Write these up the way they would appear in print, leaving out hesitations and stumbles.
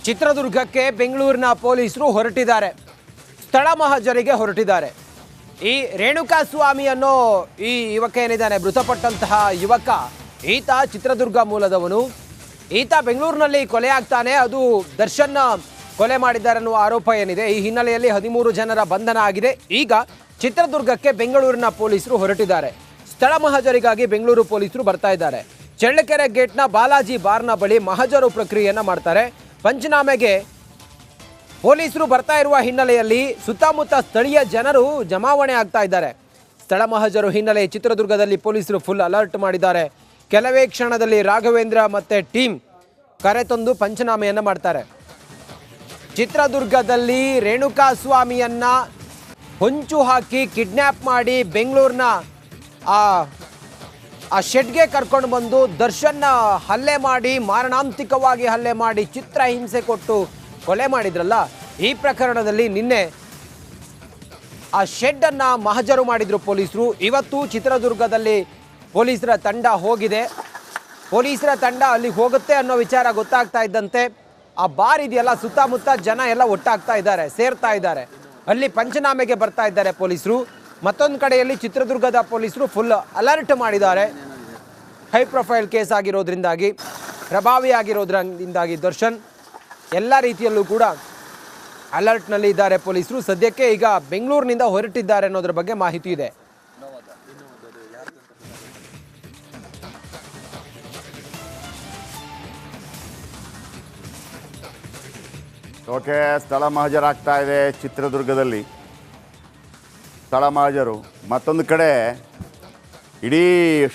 ಚಿತ್ರದುರ್ಗಕ್ಕೆ ಬೆಂಗಳೂರಿನ ಪೊಲೀಸರು ಹೊರಟಿದ್ದಾರೆ. ಸ್ಥಳ ಮಹಜರಿಗೆ ಹೊರಟಿದ್ದಾರೆ. ಈ ರೇಣುಕಾಸ್ವಾಮಿ ಅನ್ನೋ ಈ ಯುವಕ ಏನಿದ್ದಾನೆ, ಮೃತಪಟ್ಟಂತಹ ಯುವಕ, ಈತ ಚಿತ್ರದುರ್ಗ ಮೂಲದವನು. ಈತ ಬೆಂಗಳೂರಿನಲ್ಲಿ ಕೊಲೆ ಆಗ್ತಾನೆ. ಅದು ದರ್ಶನ್ ಕೊಲೆ ಮಾಡಿದ್ದಾರೆ ಅನ್ನುವ ಆರೋಪ ಏನಿದೆ. ಈ ಹಿನ್ನೆಲೆಯಲ್ಲಿ 13 ಜನರ ಬಂಧನ ಆಗಿದೆ. ಈಗ ಚಿತ್ರದುರ್ಗಕ್ಕೆ ಬೆಂಗಳೂರಿನ ಪೊಲೀಸರು ಹೊರಟಿದ್ದಾರೆ. ಸ್ಥಳ ಮಹಜರಿಗಾಗಿ ಬೆಂಗಳೂರು ಪೊಲೀಸರು ಬರ್ತಾ ಇದ್ದಾರೆ. ಚಳ್ಳಕೆರೆ ಗೇಟ್ನ ಬಾಲಾಜಿ ಬಾರ್ನ ಬಳಿ ಮಹಜರು ಪ್ರಕ್ರಿಯೆಯನ್ನ ಮಾಡ್ತಾರೆ. ಪಂಚನಾಮೆಗೆ ಪೊಲೀಸರು ಬರ್ತಾ ಇರುವ ಹಿನ್ನೆಲೆಯಲ್ಲಿ ಸುತ್ತಮುತ್ತ ಸ್ಥಳೀಯ ಜನರು ಜಮಾವಣೆ ಆಗ್ತಾ ಇದ್ದಾರೆ. ಸ್ಥಳ ಮಹಜರು ಹಿನ್ನೆಲೆ ಚಿತ್ರದುರ್ಗದಲ್ಲಿ ಪೊಲೀಸರು ಫುಲ್ ಅಲರ್ಟ್ ಮಾಡಿದ್ದಾರೆ. ಕೆಲವೇ ಕ್ಷಣದಲ್ಲಿ ರಾಘವೇಂದ್ರ ಮತ್ತೆ ಟೀಮ್ ಕರೆತಂದು ಪಂಚನಾಮೆಯನ್ನ ಮಾಡ್ತಾರೆ. ಚಿತ್ರದುರ್ಗದಲ್ಲಿ ರೇಣುಕಾಸ್ವಾಮಿಯನ್ನ ಹೊಂಚು ಹಾಕಿ ಕಿಡ್ನ್ಯಾಪ್ ಮಾಡಿ ಬೆಂಗಳೂರಿನ ಆ ಶೆಡ್ಗೆ ಕರ್ಕೊಂಡು ಬಂದು ದರ್ಶನ್ನ ಹಲ್ಲೆ ಮಾಡಿ, ಮಾರಣಾಂತಿಕವಾಗಿ ಹಲ್ಲೆ ಮಾಡಿ, ಚಿತ್ರಹಿಂಸೆ ಕೊಟ್ಟು ಕೊಲೆ ಮಾಡಿದ್ರಲ್ಲ, ಈ ಪ್ರಕರಣದಲ್ಲಿ ನಿನ್ನೆ ಆ ಶೆಡ್ ಅನ್ನ ಮಹಜರು ಮಾಡಿದ್ರು ಪೊಲೀಸರು. ಇವತ್ತು ಚಿತ್ರದುರ್ಗದಲ್ಲಿ ಪೊಲೀಸರ ತಂಡ ಹೋಗಿದೆ. ಪೊಲೀಸರ ತಂಡ ಅಲ್ಲಿ ಹೋಗುತ್ತೆ ಅನ್ನೋ ವಿಚಾರ ಗೊತ್ತಾಗ್ತಾ ಇದ್ದಂತೆ ಆ ಬಾರ್ ಇದೆಯಲ್ಲ, ಸುತ್ತಮುತ್ತ ಜನ ಎಲ್ಲ ಒಟ್ಟಾಗ್ತಾ ಇದ್ದಾರೆ, ಸೇರ್ತಾ ಇದ್ದಾರೆ. ಅಲ್ಲಿ ಪಂಚನಾಮೆಗೆ ಬರ್ತಾ ಇದ್ದಾರೆ ಪೊಲೀಸರು. ಮತ್ತೊಂದು ಕಡೆಯಲ್ಲಿ ಚಿತ್ರದುರ್ಗದ ಪೊಲೀಸರು ಫುಲ್ ಅಲರ್ಟ್ ಮಾಡಿದ್ದಾರೆ. ಹೈ ಪ್ರೊಫೈಲ್ ಕೇಸ್ ಆಗಿರೋದ್ರಿಂದಾಗಿ, ಪ್ರಭಾವಿ ಆಗಿರೋದ್ರಿಂದಾಗಿ ದರ್ಶನ್ ಎಲ್ಲ ರೀತಿಯಲ್ಲೂ ಕೂಡ ಅಲರ್ಟ್ನಲ್ಲಿ ಇದ್ದಾರೆ ಪೊಲೀಸರು. ಸದ್ಯಕ್ಕೆ ಈಗ ಬೆಂಗಳೂರಿನಿಂದ ಹೊರಟಿದ್ದಾರೆ ಅನ್ನೋದ್ರ ಬಗ್ಗೆ ಮಾಹಿತಿ ಇದೆ. ಓಕೆ, ಸ್ಥಳ ಮಹಜರಾಗ್ತಾ ಇದೆ ಚಿತ್ರದುರ್ಗದಲ್ಲಿ. ಸ್ಥಳ ಮಹಜರು. ಮತ್ತೊಂದು ಕಡೆ ಇಡೀ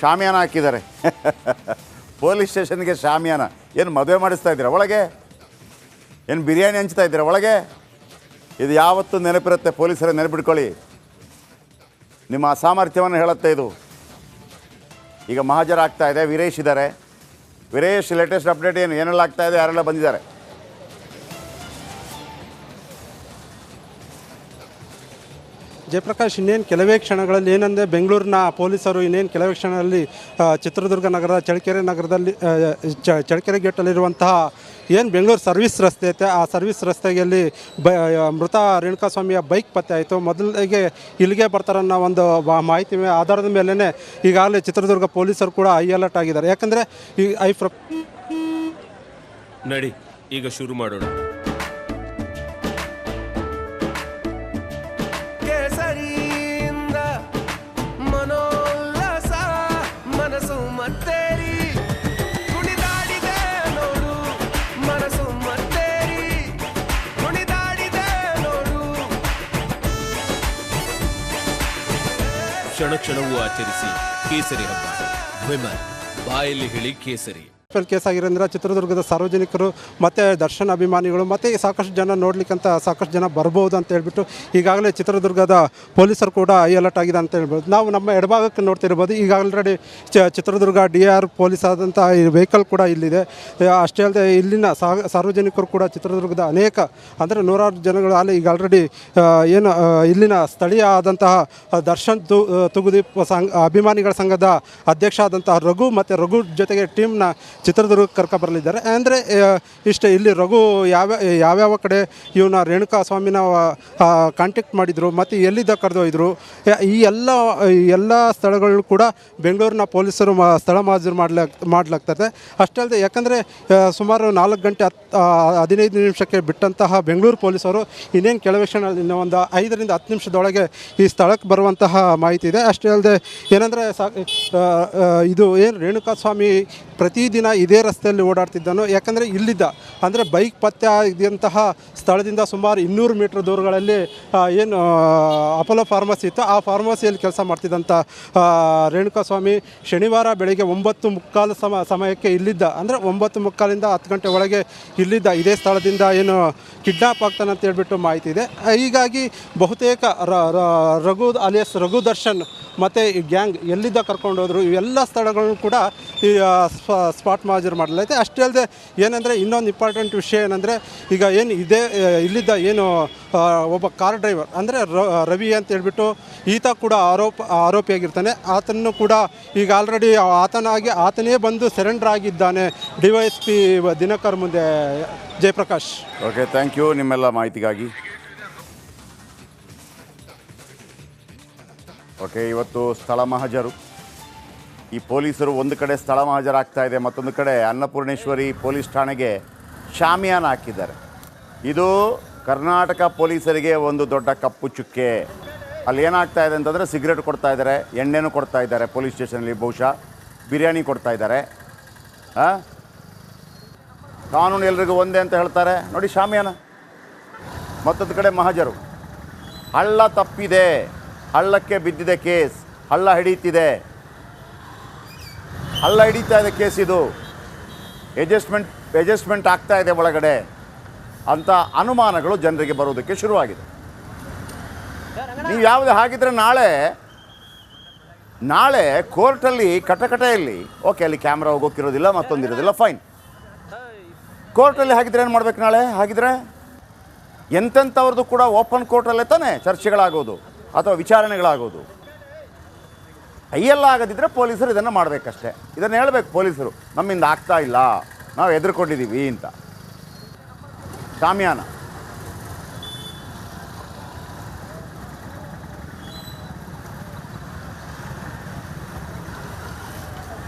ಶಾಮಿಯಾನ ಹಾಕಿದ್ದಾರೆ. ಪೊಲೀಸ್ ಸ್ಟೇಷನ್ಗೆ ಶಾಮಿಯಾನ. ಏನು ಮದುವೆ ಮಾಡಿಸ್ತಾ ಇದ್ದೀರಾ ಒಳಗೆ? ಏನು ಬಿರಿಯಾನಿ ಹಂಚ್ತಾ ಇದ್ದೀರಾ ಒಳಗೆ? ಇದು ಯಾವತ್ತೂ ನೆನಪಿರುತ್ತೆ. ಪೊಲೀಸರೇ ನೆನಪಿಟ್ಕೊಳ್ಳಿ. ನಿಮ್ಮ ಅಸಾಮರ್ಥ್ಯವನ್ನು ಹೇಳುತ್ತೆ ಇದು. ಈಗ ಮಹಜರಾಗ್ತಾ ಇದೆ. ವೀರೇಶ್ ಇದ್ದಾರೆ. ವೀರೇಶ್, ಲೇಟೆಸ್ಟ್ ಅಪ್ಡೇಟ್ ಏನೆಲ್ಲ ಆಗ್ತಾ ಇದೆ, ಯಾರೆಲ್ಲ ಬಂದಿದ್ದಾರೆ? ಜಯಪ್ರಕಾಶ್, ಇನ್ನೇನು ಕೆಲವೇ ಕ್ಷಣಗಳಲ್ಲಿ ಏನಂದರೆ ಬೆಂಗಳೂರಿನ ಪೊಲೀಸರು ಇನ್ನೇನು ಕೆಲವೇ ಕ್ಷಣಗಳಲ್ಲಿ ಚಿತ್ರದುರ್ಗ ನಗರದ ಚಳ್ಳಕೆರೆ ಗೇಟಲ್ಲಿರುವಂತಹ ಏನು ಬೆಂಗಳೂರು ಸರ್ವಿಸ್ ರಸ್ತೆ ಐತೆ, ಆ ಸರ್ವಿಸ್ ರಸ್ತೆಯಲ್ಲಿ ಮೃತ ರೇಣುಕಾಸ್ವಾಮಿಯ ಬೈಕ್ ಪತ್ತೆ ಆಯಿತು. ಮೊದಲಿಗೆ ಇಲ್ಲಿಗೆ ಬರ್ತಾರನ್ನೋ ಒಂದು ಮಾಹಿತಿ ಆಧಾರದ ಮೇಲೇ ಈಗಾಗಲೇ ಚಿತ್ರದುರ್ಗ ಪೊಲೀಸರು ಕೂಡ ಹೈ ಅಲರ್ಟ್ ಆಗಿದ್ದಾರೆ. ಯಾಕಂದರೆ ಈ ನಡಿ ಈಗ ಶುರು ಮಾಡೋಣ. ಕ್ಷಣ ಕ್ಷಣವೂ ಆಚರಿಸಿ ಕೇಸರಿ ಹಬ್ಬ. ವಿಮಲ್, ಬಾಯಲ್ಲಿ ಹೇಳಿ ಕೇಸರಿ. ಕೇಸ್ ಆಗಿರೋದ್ರಿಂದ ಚಿತ್ರದುರ್ಗದ ಸಾರ್ವಜನಿಕರು ಮತ್ತು ದರ್ಶನ್ ಅಭಿಮಾನಿಗಳು ಮತ್ತು ಸಾಕಷ್ಟು ಜನ ನೋಡ್ಲಿಕ್ಕಂತ ಸಾಕಷ್ಟು ಜನ ಬರ್ಬೋದು ಅಂತ ಹೇಳ್ಬಿಟ್ಟು ಈಗಾಗಲೇ ಚಿತ್ರದುರ್ಗದ ಪೊಲೀಸರು ಕೂಡ ಹೈ ಅಲರ್ಟ್ ಆಗಿದೆ ಅಂತ ಹೇಳ್ಬೋದು. ನಾವು ನಮ್ಮ ಎಡಭಾಗಕ್ಕೆ ನೋಡ್ತಿರ್ಬೋದು. ಈಗ ಆಲ್ರೆಡಿ ಚಿತ್ರದುರ್ಗ DR ಪೊಲೀಸ್ ಆದಂಥ ಈ ವೆಹಿಕಲ್ ಕೂಡ ಇಲ್ಲಿದೆ. ಅಷ್ಟೇ ಅಲ್ಲದೆ ಇಲ್ಲಿನ ಸಾರ್ವಜನಿಕರು ಕೂಡ ಚಿತ್ರದುರ್ಗದ ಅನೇಕ ಅಂದರೆ ನೂರಾರು ಜನಗಳು ಈಗ ಆಲ್ರೆಡಿ ಏನು ಇಲ್ಲಿನ ಸ್ಥಳೀಯ ಆದಂತಹ ದರ್ಶನ್ ತುಗುದೀಪ್ ಅಭಿಮಾನಿಗಳ ಸಂಘದ ಅಧ್ಯಕ್ಷ ಆದಂತಹ ರಘು ಮತ್ತು ರಘು ಜೊತೆಗೆ ಟೀಮ್ನ ಚಿತ್ರದುರ್ಗಕ್ಕೆ ಕರ್ಕೊಬರಲಿದ್ದಾರೆ. ಅಂದರೆ ಇಷ್ಟೇ, ಇಲ್ಲಿ ರಘು ಯಾವ್ಯಾವ ಕಡೆ ಇವನ ರೇಣುಕಾಸ್ವಾಮಿನ ಕಾಂಟ್ಯಾಕ್ಟ್ ಮಾಡಿದರು ಮತ್ತು ಎಲ್ಲಿದ್ದ ಕರೆದೊಯ್ದರು, ಈ ಎಲ್ಲ ಸ್ಥಳಗಳು ಕೂಡ ಬೆಂಗಳೂರಿನ ಪೊಲೀಸರು ಸ್ಥಳ ಮಹಜರು ಮಾಡಲಾಗ್ತದೆ. ಅಷ್ಟೇ ಅಲ್ಲದೆ ಯಾಕಂದರೆ ಸುಮಾರು 4 ಗಂಟೆ 15 ನಿಮಿಷಕ್ಕೆ ಬಿಟ್ಟಂತಹ ಬೆಂಗಳೂರು ಪೊಲೀಸರು ಇನ್ನೇನು ಕೆಲವೇ ಕ್ಷಣ ಒಂದು 5 ರಿಂದ 10 ನಿಮಿಷದೊಳಗೆ ಈ ಸ್ಥಳಕ್ಕೆ ಬರುವಂತಹ ಮಾಹಿತಿ ಇದೆ. ಅಷ್ಟೇ ಅಲ್ಲದೆ ಏನಂದರೆ ಇದು ಏನು ರೇಣುಕಾಸ್ವಾಮಿ ಪ್ರತಿದಿನ ಇದೇ ರಸ್ತೆಯಲ್ಲಿ ಓಡಾಡ್ತಿದ್ದಾನೋ, ಯಾಕಂದರೆ ಇಲ್ಲಿದ್ದ ಅಂದರೆ ಬೈಕ್ ಪತ್ತೆ ಆಗಿದ್ದಂತಹ ಸ್ಥಳದಿಂದ ಸುಮಾರು 200 ಮೀಟರ್ ದೂರಗಳಲ್ಲಿ ಏನು ಅಪೋಲೋ ಫಾರ್ಮಸಿ ಇತ್ತು, ಆ ಫಾರ್ಮಸಿಯಲ್ಲಿ ಕೆಲಸ ಮಾಡ್ತಿದ್ದಂಥ ರೇಣುಕಾಸ್ವಾಮಿ ಶನಿವಾರ ಬೆಳಗ್ಗೆ 9:15 ಸಮಯಕ್ಕೆ ಇಲ್ಲಿದ್ದ. ಅಂದರೆ 9:15 ರಿಂದ 10 ಗಂಟೆ ಒಳಗೆ ಇಲ್ಲಿದ್ದ. ಇದೇ ಸ್ಥಳದಿಂದ ಏನು ಕಿಡ್ನಾಪ್ ಆಗ್ತಾನೆ ಅಂತ ಹೇಳ್ಬಿಟ್ಟು ಮಾಹಿತಿ ಇದೆ. ಹೀಗಾಗಿ ಬಹುತೇಕ ರಘು ಅಲಿಯಸ್ ರಘು ದರ್ಶನ್ ಮತ್ತು ಈ ಗ್ಯಾಂಗ್ ಎಲ್ಲಿದ್ದ ಕರ್ಕೊಂಡು ಹೋದರು, ಇವೆಲ್ಲ ಸ್ಥಳಗಳನ್ನು ಕೂಡ ಈ ಸ್ಪಾಟ್ ಮಹಾಜರು ಮಾಡಲೈತೆ. ಅಷ್ಟೇ ಅಲ್ಲದೆ ಏನಂದರೆ ಇನ್ನೊಂದು ಇಂಪಾರ್ಟೆಂಟ್ ವಿಷಯ ಏನಂದರೆ ಈಗ ಏನು ಇದೇ ಇಲ್ಲಿದ್ದ ಏನು ಒಬ್ಬ ಕಾರ್ ಡ್ರೈವರ್ ಅಂದರೆ ರವಿ ಅಂತ ಹೇಳ್ಬಿಟ್ಟು ಈತ ಕೂಡ ಆರೋಪಿಯಾಗಿರ್ತಾನೆ. ಆತನನ್ನು ಕೂಡ ಈಗ ಆಲ್ರೆಡಿ ಆತನೇ ಬಂದು ಸರೆಂಡರ್ ಆಗಿದ್ದಾನೆ DYSP ದಿನಕರ್ ಮುಂದೆ. ಜಯಪ್ರಕಾಶ್. ಓಕೆ, ಥ್ಯಾಂಕ್ ಯು ನಿಮ್ಮೆಲ್ಲ ಮಾಹಿತಿಗಾಗಿ. ಓಕೆ, ಇವತ್ತು ಸ್ಥಳ ಮಹಜರು. ಈ ಪೊಲೀಸರು ಒಂದು ಕಡೆ ಸ್ಥಳ ಮಹಜರಾಗ್ತಾ ಇದೆ, ಮತ್ತೊಂದು ಕಡೆ ಅನ್ನಪೂರ್ಣೇಶ್ವರಿ ಪೊಲೀಸ್ ಠಾಣೆಗೆ ಶಾಮಿಯಾನ ಹಾಕಿದ್ದಾರೆ. ಇದು ಕರ್ನಾಟಕ ಪೊಲೀಸರಿಗೆ ಒಂದು ದೊಡ್ಡ ಕಪ್ಪು ಚುಕ್ಕೆ. ಅಲ್ಲಿ ಏನಾಗ್ತಾ ಇದೆ ಅಂತಂದರೆ ಸಿಗರೇಟ್ ಕೊಡ್ತಾ ಇದ್ದಾರೆ, ಎಣ್ಣೆನೂ ಕೊಡ್ತಾ ಇದ್ದಾರೆ ಪೊಲೀಸ್ ಸ್ಟೇಷನಲ್ಲಿ, ಬಹುಶಃ ಬಿರಿಯಾನಿ ಕೊಡ್ತಾ ಇದ್ದಾರೆ. ಕಾನೂನು ಎಲ್ರಿಗೂ ಒಂದೇ ಅಂತ ಹೇಳ್ತಾರೆ ನೋಡಿ, ಶಾಮಿಯಾನ. ಮತ್ತೊಂದು ಕಡೆ ಮಹಜರು. ಹಳ್ಳ ತಪ್ಪಿದೆ, ಹಳ್ಳಕ್ಕೆ ಬಿದ್ದಿದೆ ಕೇಸ್, ಹಳ್ಳ ಹಿಡೀತಿದೆ, ಹಳ್ಳ ಹಿಡೀತಾ ಇದೆ ಕೇಸ್. ಇದು ಅಡ್ಜಸ್ಟ್ಮೆಂಟ್ ಆಗ್ತಾ ಇದೆ ಒಳಗಡೆ ಅಂತ ಅನುಮಾನಗಳು ಜನರಿಗೆ ಬರೋದಕ್ಕೆ ಶುರುವಾಗಿದೆ. ನೀವು ಯಾವುದೇ ಹಾಗಿದ್ರೆ ನಾಳೆ ಕೋರ್ಟಲ್ಲಿ ಕಟಕಟೆಯಲ್ಲಿ ಓಕೆ, ಅಲ್ಲಿ ಕ್ಯಾಮ್ರಾ ಹೋಗೋಕ್ಕಿರೋದಿಲ್ಲ, ಮತ್ತೊಂದಿರೋದಿಲ್ಲ, ಫೈನ್. ಕೋರ್ಟಲ್ಲಿ ಹಾಗಿದ್ರೆ ಏನು ಮಾಡ್ಬೇಕು ನಾಳೆ? ಹಾಗಿದ್ರೆ ಎಂತೆಂಥವ್ರದ್ದು ಕೂಡ ಓಪನ್ ಕೋರ್ಟಲ್ಲೇ ತಾನೇ ಚರ್ಚೆಗಳಾಗೋದು ಅಥವಾ ವಿಚಾರಣೆಗಳಾಗೋದು. ಎಲ್ಲ ಆಗದಿದ್ದರೆ ಪೊಲೀಸರು ಇದನ್ನು ಮಾಡಬೇಕಷ್ಟೇ. ಇದನ್ನು ಹೇಳಬೇಕು ಪೊಲೀಸರು, ನಮ್ಮಿಂದ ಆಗ್ತಾ ಇಲ್ಲ, ನಾವು ಹೆದರ್ಕೊಂಡಿದ್ದೀವಿ ಅಂತ. ಶಾಮಿಯಾನ